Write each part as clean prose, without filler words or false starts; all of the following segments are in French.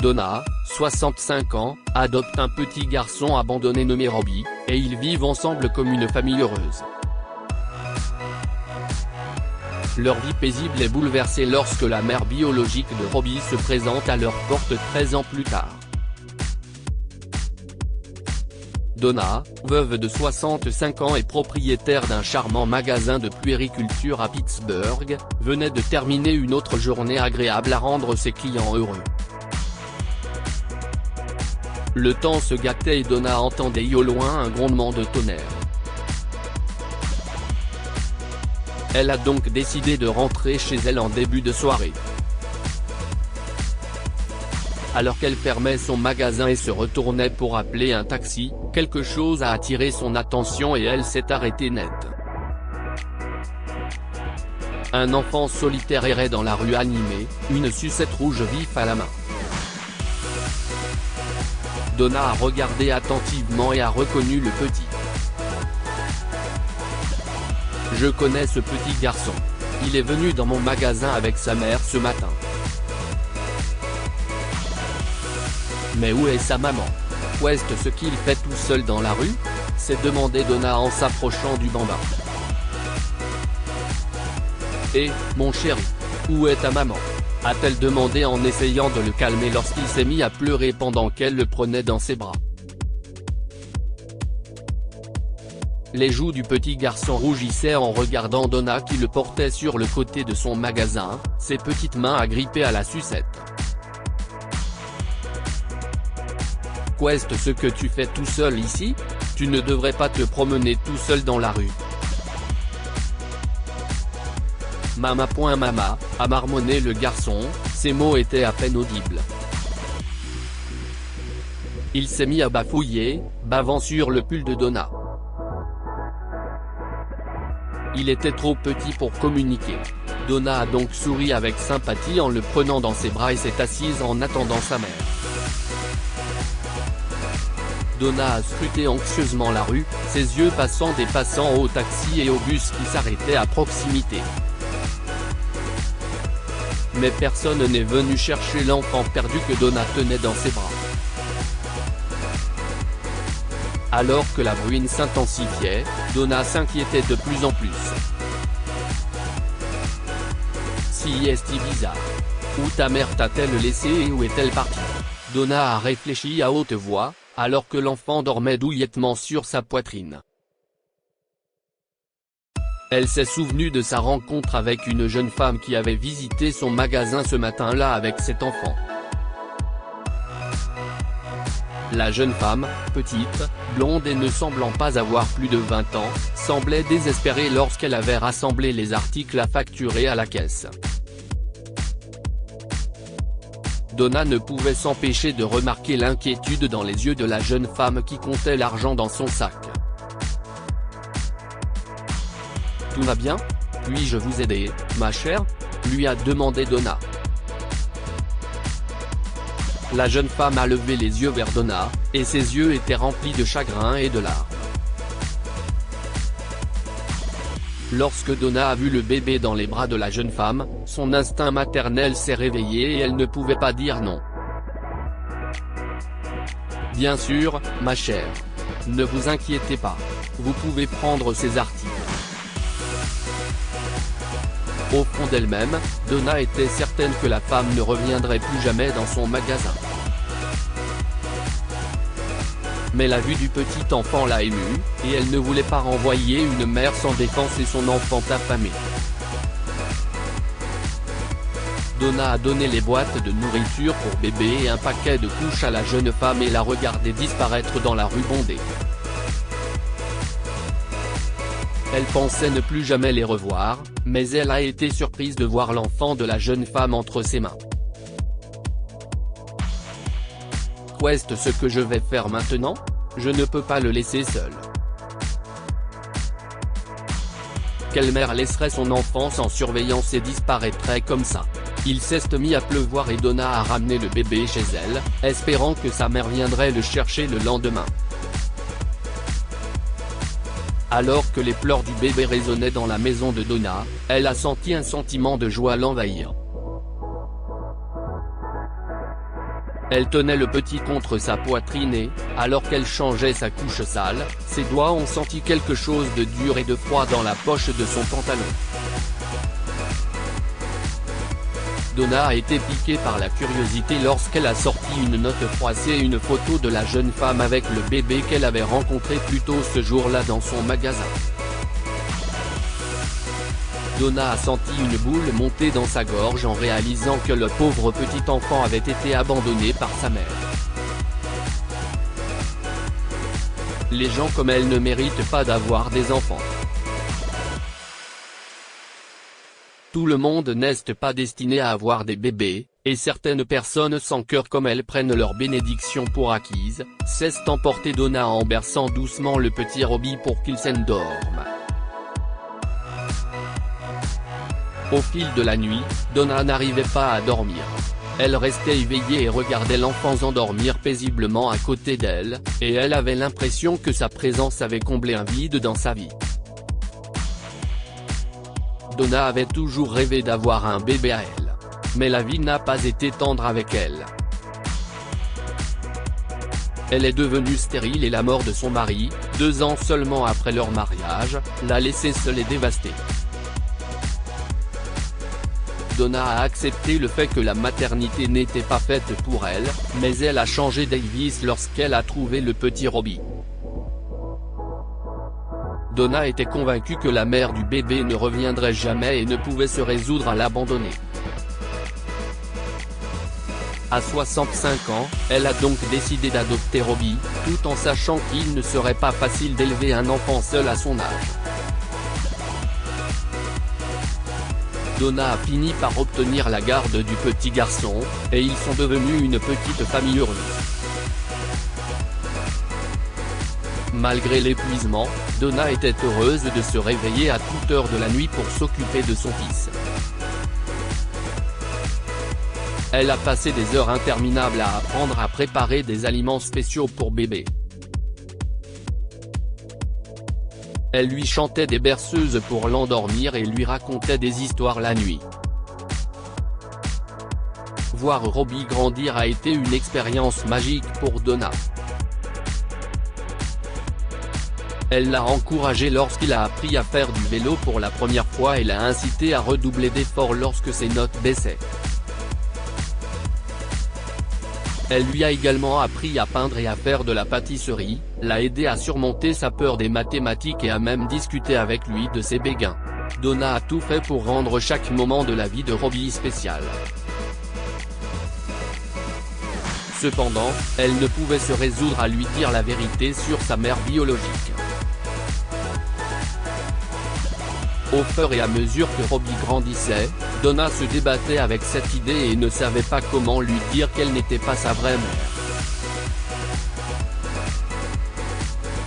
Donna, 65 ans, adopte un petit garçon abandonné nommé Robbie, et ils vivent ensemble comme une famille heureuse. Leur vie paisible est bouleversée lorsque la mère biologique de Robbie se présente à leur porte 13 ans plus tard. Donna, veuve de 65 ans et propriétaire d'un charmant magasin de puériculture à Pittsburgh, venait de terminer une autre journée agréable à rendre ses clients heureux. Le temps se gâtait et Donna entendait au loin un grondement de tonnerre. Elle a donc décidé de rentrer chez elle en début de soirée. Alors qu'elle fermait son magasin et se retournait pour appeler un taxi, quelque chose a attiré son attention et elle s'est arrêtée net. Un enfant solitaire errait dans la rue animé, une sucette rouge vif à la main. Donna a regardé attentivement et a reconnu le petit. « Je connais ce petit garçon. Il est venu dans mon magasin avec sa mère ce matin. Mais où est sa maman? Qu'est-ce ce qu'il fait tout seul dans la rue ?» s'est demandé Donna en s'approchant du bambin. « Et, mon chéri, où est ta maman ?» a-t-elle demandé en essayant de le calmer lorsqu'il s'est mis à pleurer pendant qu'elle le prenait dans ses bras. Les joues du petit garçon rougissaient en regardant Donna qui le portait sur le côté de son magasin, ses petites mains agrippées à la sucette. « Qu'est-ce ce que tu fais tout seul ici? Tu ne devrais pas te promener tout seul dans la rue. » « Mama. Mama » a marmonné le garçon, ces mots étaient à peine audibles. Il s'est mis à bafouiller, bavant sur le pull de Donna. Il était trop petit pour communiquer. Donna a donc souri avec sympathie en le prenant dans ses bras et s'est assise en attendant sa mère. Donna a scruté anxieusement la rue, ses yeux passant des passants au taxi et au bus qui s'arrêtaient à proximité. Mais personne n'est venu chercher l'enfant perdu que Donna tenait dans ses bras. Alors que la bruine s'intensifiait, Donna s'inquiétait de plus en plus. Si est bizarre. Où ta mère t'a-t-elle laissé et où est-elle partie? Donna a réfléchi à haute voix, alors que l'enfant dormait douillettement sur sa poitrine. Elle s'est souvenue de sa rencontre avec une jeune femme qui avait visité son magasin ce matin-là avec cet enfant. La jeune femme, petite, blonde et ne semblant pas avoir plus de 20 ans, semblait désespérée lorsqu'elle avait rassemblé les articles à facturer à la caisse. Donna ne pouvait s'empêcher de remarquer l'inquiétude dans les yeux de la jeune femme qui comptait l'argent dans son sac. « Tout va bien? Puis-je vous aider, ma chère ?» lui a demandé Donna. La jeune femme a levé les yeux vers Donna, et ses yeux étaient remplis de chagrin et de larmes. Lorsque Donna a vu le bébé dans les bras de la jeune femme, son instinct maternel s'est réveillé et elle ne pouvait pas dire non. « Bien sûr, ma chère. Ne vous inquiétez pas. Vous pouvez prendre ces articles. » Au fond d'elle-même, Donna était certaine que la femme ne reviendrait plus jamais dans son magasin. Mais la vue du petit enfant l'a émue, et elle ne voulait pas renvoyer une mère sans défense et son enfant affamé. Donna a donné les boîtes de nourriture pour bébé et un paquet de couches à la jeune femme et l'a regardée disparaître dans la rue bondée. Elle pensait ne plus jamais les revoir, mais elle a été surprise de voir l'enfant de la jeune femme entre ses mains. « Qu'est-ce ce que je vais faire maintenant? Je ne peux pas le laisser seul. » Quelle mère laisserait son enfant sans surveillance et disparaîtrait comme ça? Il s'est mis à pleuvoir et Donna a ramené le bébé chez elle, espérant que sa mère viendrait le chercher le lendemain. Alors que les pleurs du bébé résonnaient dans la maison de Donna, elle a senti un sentiment de joie l'envahir. Elle tenait le petit contre sa poitrine et, alors qu'elle changeait sa couche sale, ses doigts ont senti quelque chose de dur et de froid dans la poche de son pantalon. Donna a été piquée par la curiosité lorsqu'elle a sorti une note froissée et une photo de la jeune femme avec le bébé qu'elle avait rencontré plus tôt ce jour-là dans son magasin. Donna a senti une boule monter dans sa gorge en réalisant que le pauvre petit enfant avait été abandonné par sa mère. Les gens comme elle ne méritent pas d'avoir des enfants. Tout le monde n'est pas destiné à avoir des bébés, et certaines personnes sans cœur comme elle prennent leur bénédiction pour acquise, s'est emporté Donna en berçant doucement le petit Robbie pour qu'il s'endorme. Au fil de la nuit, Donna n'arrivait pas à dormir. Elle restait éveillée et regardait l'enfant s'endormir paisiblement à côté d'elle, et elle avait l'impression que sa présence avait comblé un vide dans sa vie. Donna avait toujours rêvé d'avoir un bébé à elle. Mais la vie n'a pas été tendre avec elle. Elle est devenue stérile et la mort de son mari, 2 ans seulement après leur mariage, l'a laissée seule et dévastée. Donna a accepté le fait que la maternité n'était pas faite pour elle, mais elle a changé Davis lorsqu'elle a trouvé le petit Robbie. Donna était convaincue que la mère du bébé ne reviendrait jamais et ne pouvait se résoudre à l'abandonner. À 65 ans, elle a donc décidé d'adopter Robbie, tout en sachant qu'il ne serait pas facile d'élever un enfant seul à son âge. Donna a fini par obtenir la garde du petit garçon, et ils sont devenus une petite famille heureuse. Malgré l'épuisement, Donna était heureuse de se réveiller à toute heure de la nuit pour s'occuper de son fils. Elle a passé des heures interminables à apprendre à préparer des aliments spéciaux pour bébé. Elle lui chantait des berceuses pour l'endormir et lui racontait des histoires la nuit. Voir Robbie grandir a été une expérience magique pour Donna. Elle l'a encouragé lorsqu'il a appris à faire du vélo pour la première fois et l'a incité à redoubler d'efforts lorsque ses notes baissaient. Elle lui a également appris à peindre et à faire de la pâtisserie, l'a aidé à surmonter sa peur des mathématiques et a même discuté avec lui de ses béguins. Donna a tout fait pour rendre chaque moment de la vie de Robbie spécial. Cependant, elle ne pouvait se résoudre à lui dire la vérité sur sa mère biologique. Au fur et à mesure que Robbie grandissait, Donna se débattait avec cette idée et ne savait pas comment lui dire qu'elle n'était pas sa vraie mère.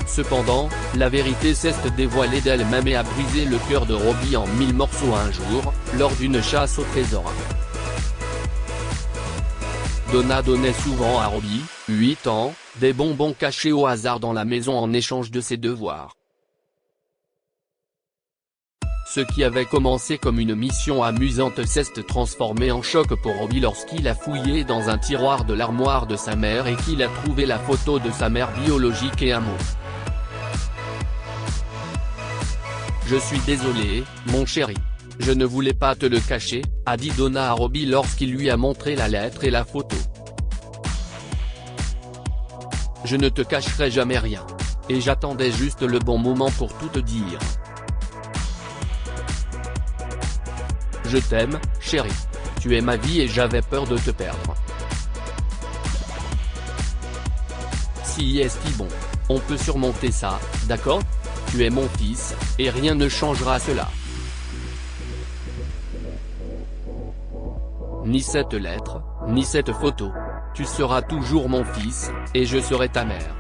Cependant, la vérité s'est dévoilée d'elle-même et a brisé le cœur de Robbie en 1000 morceaux un jour, lors d'une chasse au trésor. Donna donnait souvent à Robbie, 8 ans, des bonbons cachés au hasard dans la maison en échange de ses devoirs. Ce qui avait commencé comme une mission amusante s'est transformé en choc pour Robbie lorsqu'il a fouillé dans un tiroir de l'armoire de sa mère et qu'il a trouvé la photo de sa mère biologique et un mot. « Je suis désolé, mon chéri. Je ne voulais pas te le cacher », a dit Donna à Robbie lorsqu'il lui a montré la lettre et la photo. « Je ne te cacherai jamais rien. Et j'attendais juste le bon moment pour tout te dire. Je t'aime, chérie. Tu es ma vie et j'avais peur de te perdre. Si est bon. On peut surmonter ça, d'accord? Tu es mon fils, et rien ne changera cela. Ni cette lettre, ni cette photo. Tu seras toujours mon fils, et je serai ta mère.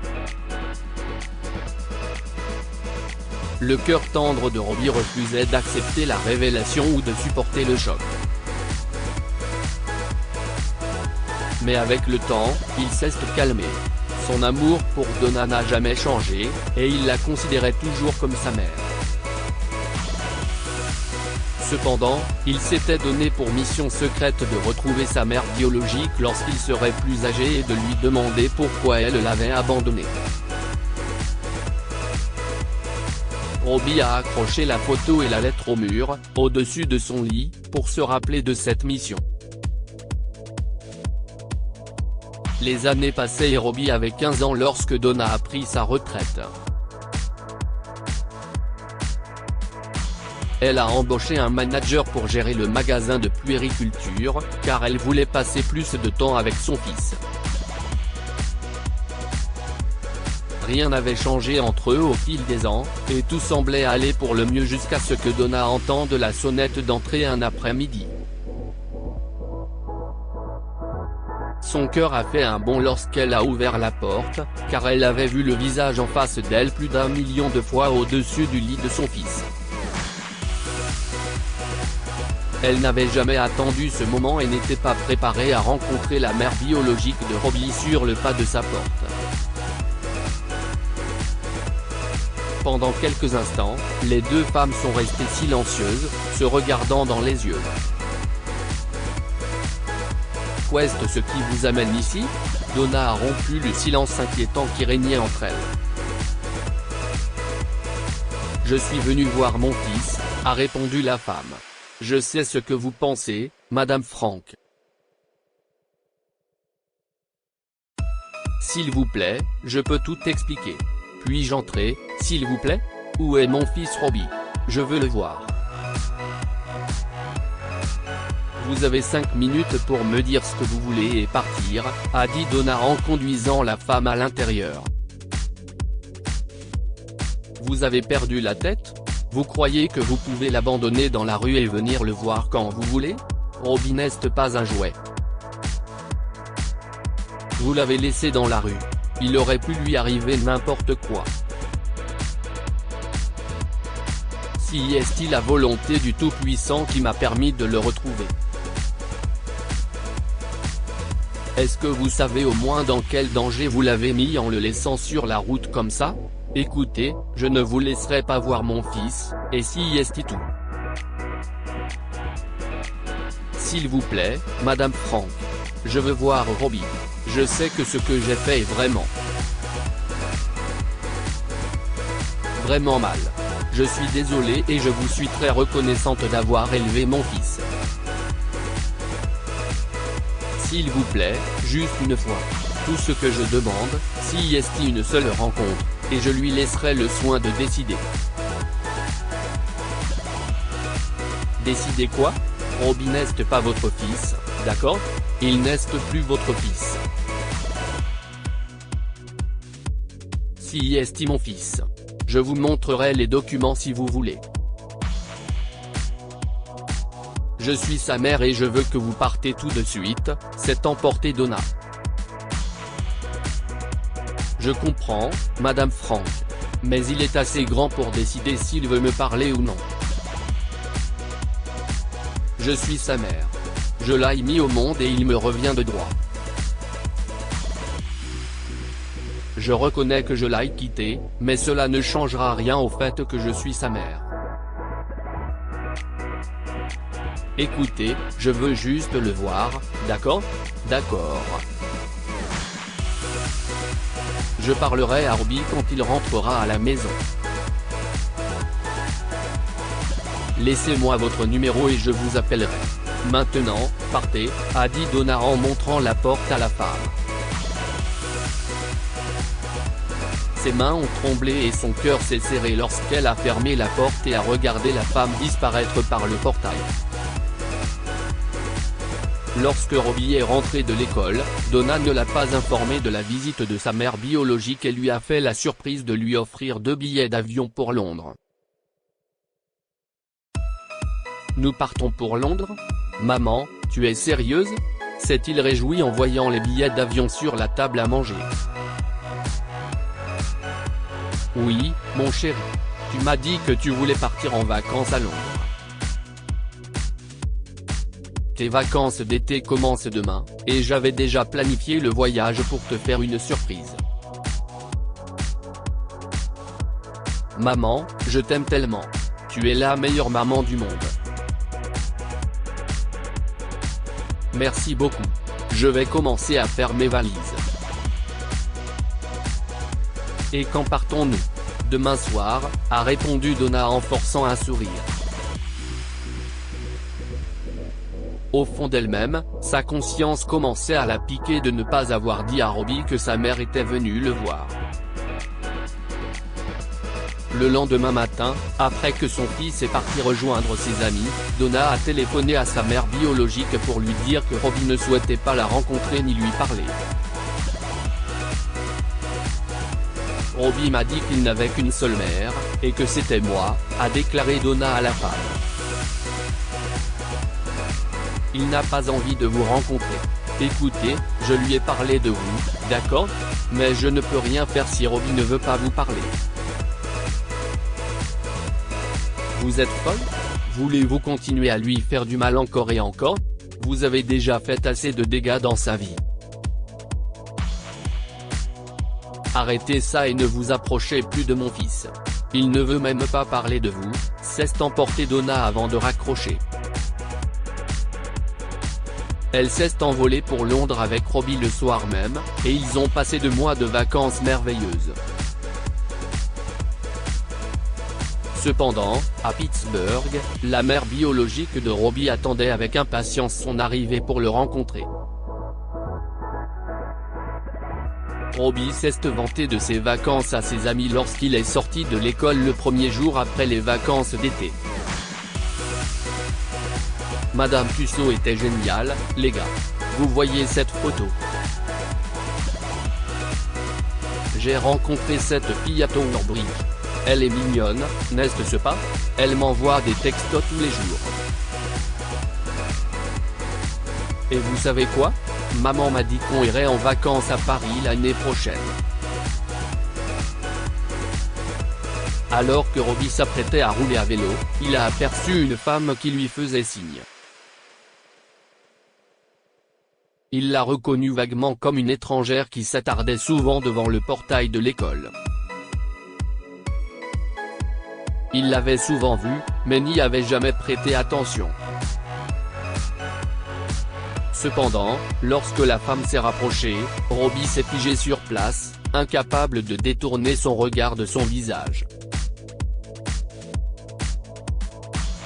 Le cœur tendre de Robbie refusait d'accepter la révélation ou de supporter le choc. Mais avec le temps, il s'est calmé. Son amour pour Donna n'a jamais changé, et il la considérait toujours comme sa mère. Cependant, il s'était donné pour mission secrète de retrouver sa mère biologique lorsqu'il serait plus âgé et de lui demander pourquoi elle l'avait abandonné. Robbie a accroché la photo et la lettre au mur, au-dessus de son lit, pour se rappeler de cette mission. Les années passaient et Robbie avait 15 ans lorsque Donna a pris sa retraite. Elle a embauché un manager pour gérer le magasin de puériculture, car elle voulait passer plus de temps avec son fils. Rien n'avait changé entre eux au fil des ans, et tout semblait aller pour le mieux jusqu'à ce que Donna entende la sonnette d'entrée un après-midi. Son cœur a fait un bond lorsqu'elle a ouvert la porte, car elle avait vu le visage en face d'elle plus d'1 million de fois au-dessus du lit de son fils. Elle n'avait jamais attendu ce moment et n'était pas préparée à rencontrer la mère biologique de Robbie sur le pas de sa porte. Pendant quelques instants, les deux femmes sont restées silencieuses, se regardant dans les yeux. Qu'est-ce ce qui vous amène ici ? Donna a rompu le silence inquiétant qui régnait entre elles. Je suis venue voir mon fils, a répondu la femme. Je sais ce que vous pensez, Madame Frank. S'il vous plaît, je peux tout expliquer. Puis-je entrer, s'il vous plaît ? Où est mon fils Robbie ? Je veux le voir. Vous avez 5 minutes pour me dire ce que vous voulez et partir, a dit Donna en conduisant la femme à l'intérieur. Vous avez perdu la tête ? Vous croyez que vous pouvez l'abandonner dans la rue et venir le voir quand vous voulez ? Robbie n'est pas un jouet. Vous l'avez laissé dans la rue. Il aurait pu lui arriver n'importe quoi. Si est-il la volonté du Tout-Puissant qui m'a permis de le retrouver ? Est-ce que vous savez au moins dans quel danger vous l'avez mis en le laissant sur la route comme ça ? Écoutez, je ne vous laisserai pas voir mon fils, et si est-il tout. S'il vous plaît, Madame Frank. Je veux voir Robbie. Je sais que ce que j'ai fait est vraiment mal. Je suis désolé et je vous suis très reconnaissante d'avoir élevé mon fils. S'il vous plaît, juste une fois. Tout ce que je demande, si est une seule rencontre, et je lui laisserai le soin de décider. Décider quoi ? Robbie n'est pas votre fils, d'accord ? Il n'est plus votre fils. Si est mon fils. Je vous montrerai les documents si vous voulez. Je suis sa mère et je veux que vous partez tout de suite, s'est emportée Donna. Je comprends, Madame Frank. Mais il est assez grand pour décider s'il veut me parler ou non. Je suis sa mère. Je l'ai mis au monde et il me revient de droit. Je reconnais que je l'ai quitté, mais cela ne changera rien au fait que je suis sa mère. Écoutez, je veux juste le voir, d'accord ? D'accord. Je parlerai à Robbie quand il rentrera à la maison. Laissez-moi votre numéro et je vous appellerai. Maintenant, partez, a dit Donna en montrant la porte à la femme. Ses mains ont tremblé et son cœur s'est serré lorsqu'elle a fermé la porte et a regardé la femme disparaître par le portail. Lorsque Robbie est rentré de l'école, Donna ne l'a pas informé de la visite de sa mère biologique et lui a fait la surprise de lui offrir 2 billets d'avion pour Londres. Nous partons pour Londres ? Maman, tu es sérieuse ? S'est-il réjoui en voyant les billets d'avion sur la table à manger. Oui, mon chéri. Tu m'as dit que tu voulais partir en vacances à Londres. Tes vacances d'été commencent demain, et j'avais déjà planifié le voyage pour te faire une surprise. Maman, je t'aime tellement. Tu es la meilleure maman du monde. Merci beaucoup. Je vais commencer à faire mes valises. Et quand partons-nous? Demain soir, a répondu Donna en forçant un sourire. Au fond d'elle-même, sa conscience commençait à la piquer de ne pas avoir dit à Robbie que sa mère était venue le voir. Le lendemain matin, après que son fils est parti rejoindre ses amis, Donna a téléphoné à sa mère biologique pour lui dire que Robbie ne souhaitait pas la rencontrer ni lui parler. Robbie m'a dit qu'il n'avait qu'une seule mère, et que c'était moi, a déclaré Donna à la femme. Il n'a pas envie de vous rencontrer. Écoutez, je lui ai parlé de vous, d'accord? Mais je ne peux rien faire si Robbie ne veut pas vous parler. Vous êtes folle? Voulez-vous continuer à lui faire du mal encore et encore? Vous avez déjà fait assez de dégâts dans sa vie. Arrêtez ça et ne vous approchez plus de mon fils. Il ne veut même pas parler de vous, s'est emporté Donna avant de raccrocher. Elle s'est envolée pour Londres avec Robbie le soir même, et ils ont passé 2 mois de vacances merveilleuses. Cependant, à Pittsburgh, la mère biologique de Robbie attendait avec impatience son arrivée pour le rencontrer. Robbie s'est vanté de ses vacances à ses amis lorsqu'il est sorti de l'école le premier jour après les vacances d'été. Madame Tussaud était géniale, les gars. Vous voyez cette photo? J'ai rencontré cette fille à Tower Bridge. Elle est mignonne, n'est-ce pas? Elle m'envoie des textos tous les jours. Et vous savez quoi? Maman m'a dit qu'on irait en vacances à Paris l'année prochaine. Alors que Robbie s'apprêtait à rouler à vélo, il a aperçu une femme qui lui faisait signe. Il l'a reconnue vaguement comme une étrangère qui s'attardait souvent devant le portail de l'école. Il l'avait souvent vue, mais n'y avait jamais prêté attention. Cependant, lorsque la femme s'est rapprochée, Robbie s'est figé sur place, incapable de détourner son regard de son visage.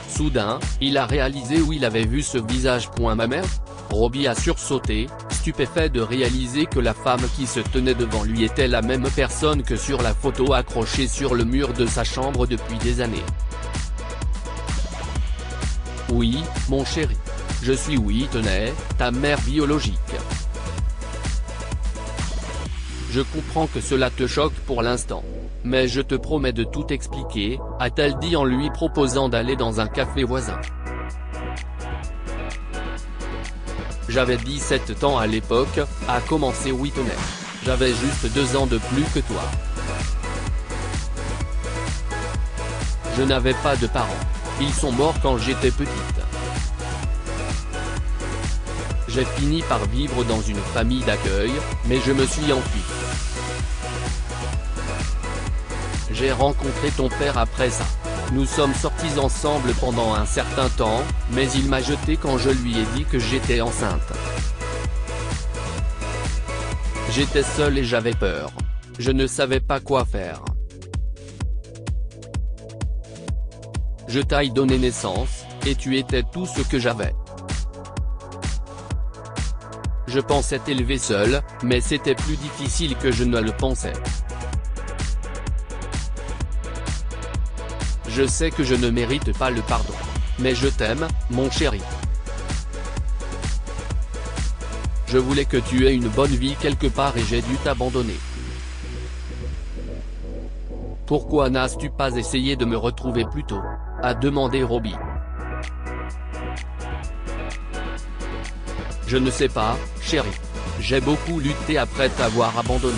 Soudain, il a réalisé où il avait vu ce visage. Ma mère? Robbie a sursauté, stupéfait de réaliser que la femme qui se tenait devant lui était la même personne que sur la photo accrochée sur le mur de sa chambre depuis des années. Oui, mon chéri. Je suis Whitney, ta mère biologique. Je comprends que cela te choque pour l'instant. Mais je te promets de tout expliquer, a-t-elle dit en lui proposant d'aller dans un café voisin. J'avais 17 ans à l'époque, a commencé Whitney. J'avais juste 2 ans de plus que toi. Je n'avais pas de parents. Ils sont morts quand j'étais petite. J'ai fini par vivre dans une famille d'accueil, mais je me suis enfui. J'ai rencontré ton père après ça. Nous sommes sortis ensemble pendant un certain temps, mais il m'a jeté quand je lui ai dit que j'étais enceinte. J'étais seule et j'avais peur. Je ne savais pas quoi faire. Je t'ai donné naissance, et tu étais tout ce que j'avais. Je pensais t'élever seule, mais c'était plus difficile que je ne le pensais. Je sais que je ne mérite pas le pardon. Mais je t'aime, mon chéri. Je voulais que tu aies une bonne vie quelque part et j'ai dû t'abandonner. Pourquoi n'as-tu pas essayé de me retrouver plus tôt? A demandé Robbie. Je ne sais pas, chéri. J'ai beaucoup lutté après t'avoir abandonné.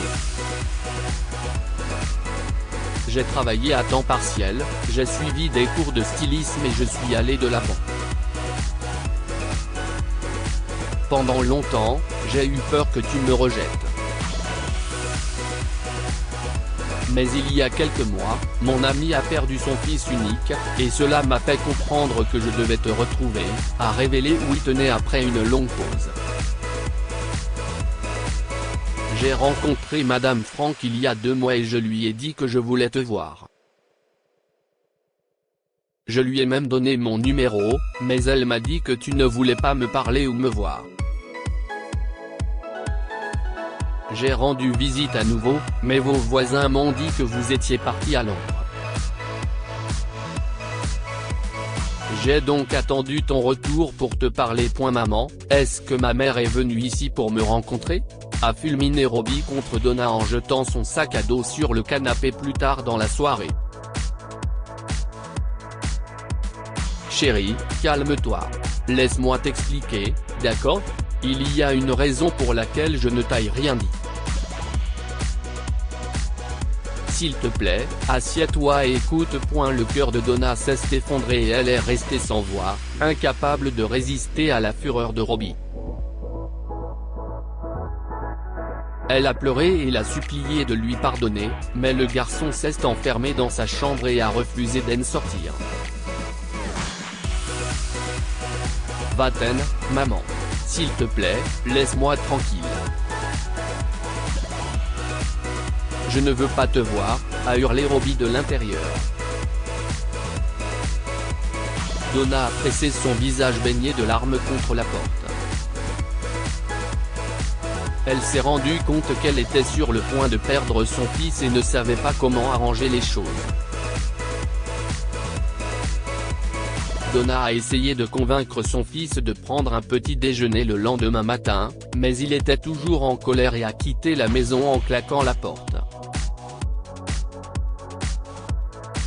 J'ai travaillé à temps partiel, j'ai suivi des cours de stylisme et je suis allé de l'avant. Pendant longtemps, j'ai eu peur que tu me rejettes. mais il y a quelques mois, mon ami a perdu son fils unique, et cela m'a fait comprendre que je devais te retrouver, a révélé Whitney après une longue pause. J'ai rencontré Madame Frank il y a 2 mois et je lui ai dit que je voulais te voir. Je lui ai même donné mon numéro, mais elle m'a dit que tu ne voulais pas me parler ou me voir. J'ai rendu visite à nouveau, mais vos voisins m'ont dit que vous étiez parti à Londres. J'ai donc attendu ton retour pour te parler. Maman, est-ce que ma mère est venue ici pour me rencontrer ? A fulminé Robbie contre Donna en jetant son sac à dos sur le canapé plus tard dans la soirée. Chérie, calme-toi. Laisse-moi t'expliquer, d'accord ? Il y a une raison pour laquelle je ne t'ai rien dit. S'il te plaît, assieds-toi et écoute. Le cœur de Donna s'est effondré et elle est restée sans voix, incapable de résister à la fureur de Robbie. Elle a pleuré et l'a supplié de lui pardonner, mais le garçon s'est enfermé dans sa chambre et a refusé d'en sortir. Va-t'en, maman. S'il te plaît, laisse-moi tranquille. Je ne veux pas te voir, a hurlé Robbie de l'intérieur. Donna a pressé son visage baigné de larmes contre la porte. Elle s'est rendue compte qu'elle était sur le point de perdre son fils et ne savait pas comment arranger les choses. Donna a essayé de convaincre son fils de prendre un petit déjeuner le lendemain matin, mais il était toujours en colère et a quitté la maison en claquant la porte.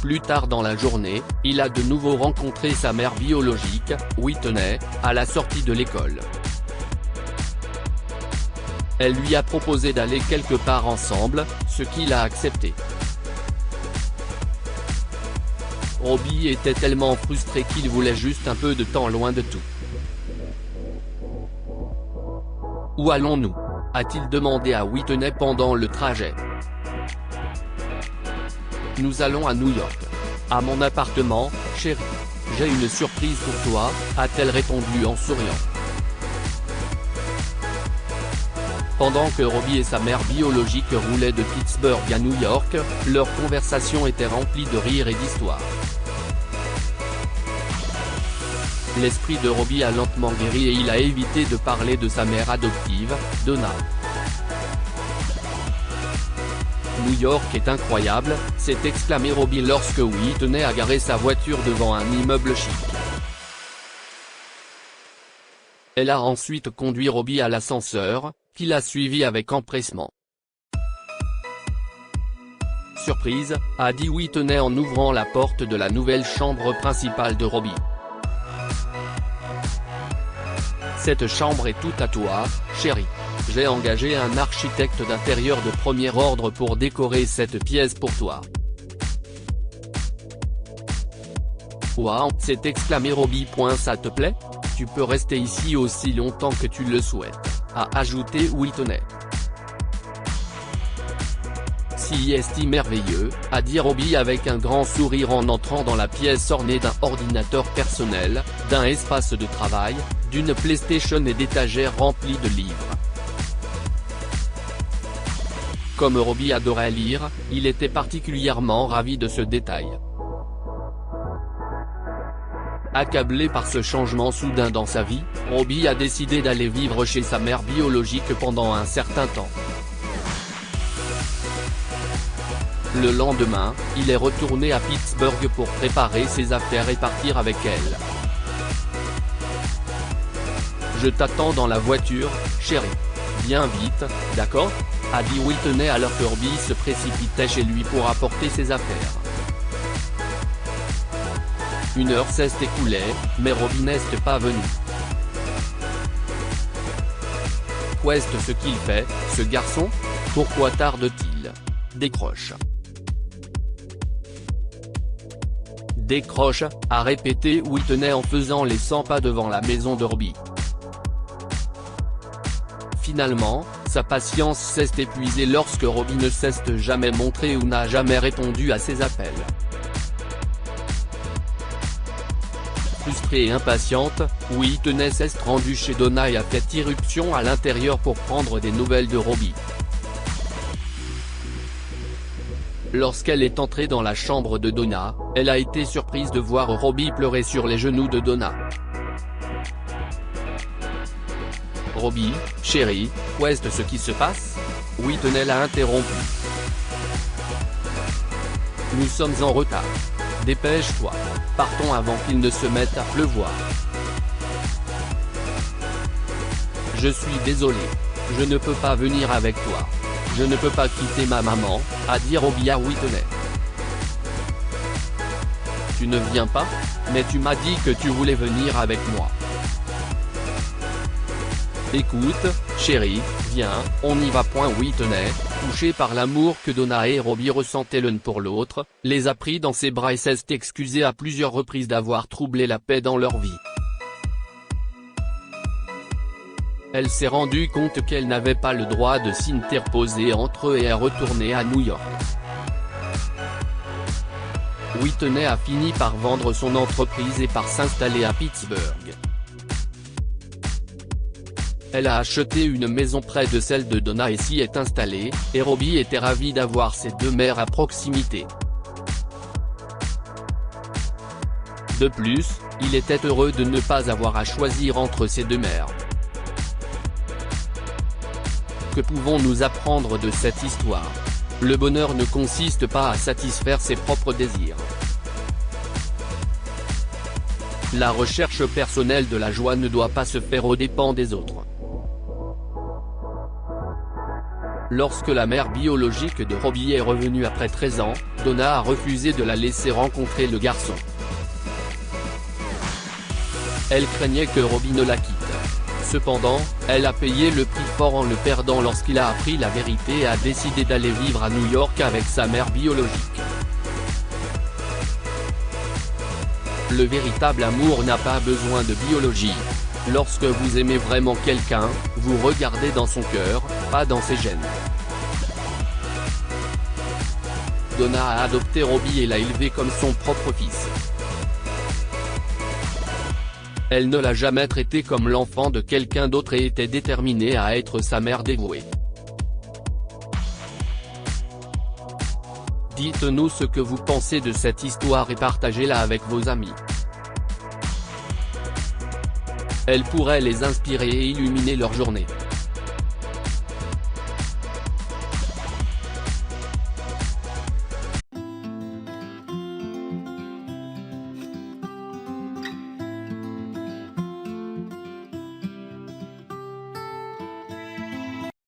Plus tard dans la journée, il a de nouveau rencontré sa mère biologique, Whitney, à la sortie de l'école. Elle lui a proposé d'aller quelque part ensemble, ce qu'il a accepté. Robbie était tellement frustré qu'il voulait juste un peu de temps loin de tout. « Où allons-nous » a-t-il demandé à Whitney pendant le trajet. « Nous allons à New York. À mon appartement, chérie. J'ai une surprise pour toi » a-t-elle répondu en souriant. Pendant que Robbie et sa mère biologique roulaient de Pittsburgh à New York, leur conversation était remplie de rires et d'histoires. L'esprit de Robbie a lentement guéri et il a évité de parler de sa mère adoptive, Donna. New York est incroyable, s'est exclamé Robbie lorsque Whitney a garé sa voiture devant un immeuble chic. Elle a ensuite conduit Robbie à l'ascenseur, qu'il a suivi avec empressement. Surprise, a dit Whitney en ouvrant la porte de la nouvelle chambre principale de Robbie. Cette chambre est toute à toi, chérie. J'ai engagé un architecte d'intérieur de premier ordre pour décorer cette pièce pour toi. Waouh, s'est exclamé Robbie. Ça te plaît ? Tu peux rester ici aussi longtemps que tu le souhaites, a ajouté Whitney. Si est merveilleux, a dit Robbie avec un grand sourire en entrant dans la pièce ornée d'un ordinateur personnel, d'un espace de travail, d'une PlayStation et d'étagères remplies de livres. Comme Robbie adorait lire, il était particulièrement ravi de ce détail. Accablé par ce changement soudain dans sa vie, Robbie a décidé d'aller vivre chez sa mère biologique pendant un certain temps. Le lendemain, il est retourné à Pittsburgh pour préparer ses affaires et partir avec elle. « Je t'attends dans la voiture, chérie. Viens vite, d'accord ?» a dit Whitney alors que Robbie se précipitait chez lui pour apporter ses affaires. Une heure s'est écoulée, mais Robbie n'est pas venu. Qu'est-ce qu'il fait, ce garçon ? Pourquoi tarde-t-il ? Décroche. Décroche, a répété Whitney en faisant les 100 pas devant la maison de Robbie. Finalement, sa patience s'est épuisée lorsque Robbie ne s'est jamais montré ou n'a jamais répondu à ses appels. Frustrée et impatiente, Whitney s'est rendue chez Donna et a fait irruption à l'intérieur pour prendre des nouvelles de Robbie. Lorsqu'elle est entrée dans la chambre de Donna, elle a été surprise de voir Robbie pleurer sur les genoux de Donna. Robbie, chérie, qu'est-ce ce qui se passe? Whitney l'a interrompu. Nous sommes en retard. Dépêche-toi. Partons avant qu'il ne se mette à pleuvoir. Je suis désolé. Je ne peux pas venir avec toi. Je ne peux pas quitter ma maman, a dit Robbie à Whitney. Tu ne viens pas? Mais tu m'as dit que tu voulais venir avec moi. Écoute, chérie, viens, on y va. Whitney, touchée par l'amour que Donna et Robbie ressentaient l'un pour l'autre, les a pris dans ses bras et s'est excusée à plusieurs reprises d'avoir troublé la paix dans leur vie. Elle s'est rendue compte qu'elle n'avait pas le droit de s'interposer entre eux et est retournée à New York. Whitney a fini par vendre son entreprise et par s'installer à Pittsburgh. Elle a acheté une maison près de celle de Donna et s'y est installée, et Robbie était ravi d'avoir ses deux mères à proximité. De plus, il était heureux de ne pas avoir à choisir entre ses deux mères. Que pouvons-nous apprendre de cette histoire? Le bonheur ne consiste pas à satisfaire ses propres désirs. La recherche personnelle de la joie ne doit pas se faire aux dépens des autres. Lorsque la mère biologique de Robbie est revenue après 13 ans, Donna a refusé de la laisser rencontrer le garçon. Elle craignait que Robbie ne la quitte. Cependant, elle a payé le prix fort en le perdant lorsqu'il a appris la vérité et a décidé d'aller vivre à New York avec sa mère biologique. Le véritable amour n'a pas besoin de biologie. Lorsque vous aimez vraiment quelqu'un, vous regardez dans son cœur, pas dans ses gènes. Donna a adopté Robbie et l'a élevé comme son propre fils. Elle ne l'a jamais traité comme l'enfant de quelqu'un d'autre et était déterminée à être sa mère dévouée. Dites-nous ce que vous pensez de cette histoire et partagez-la avec vos amis. Elle pourrait les inspirer et illuminer leur journée.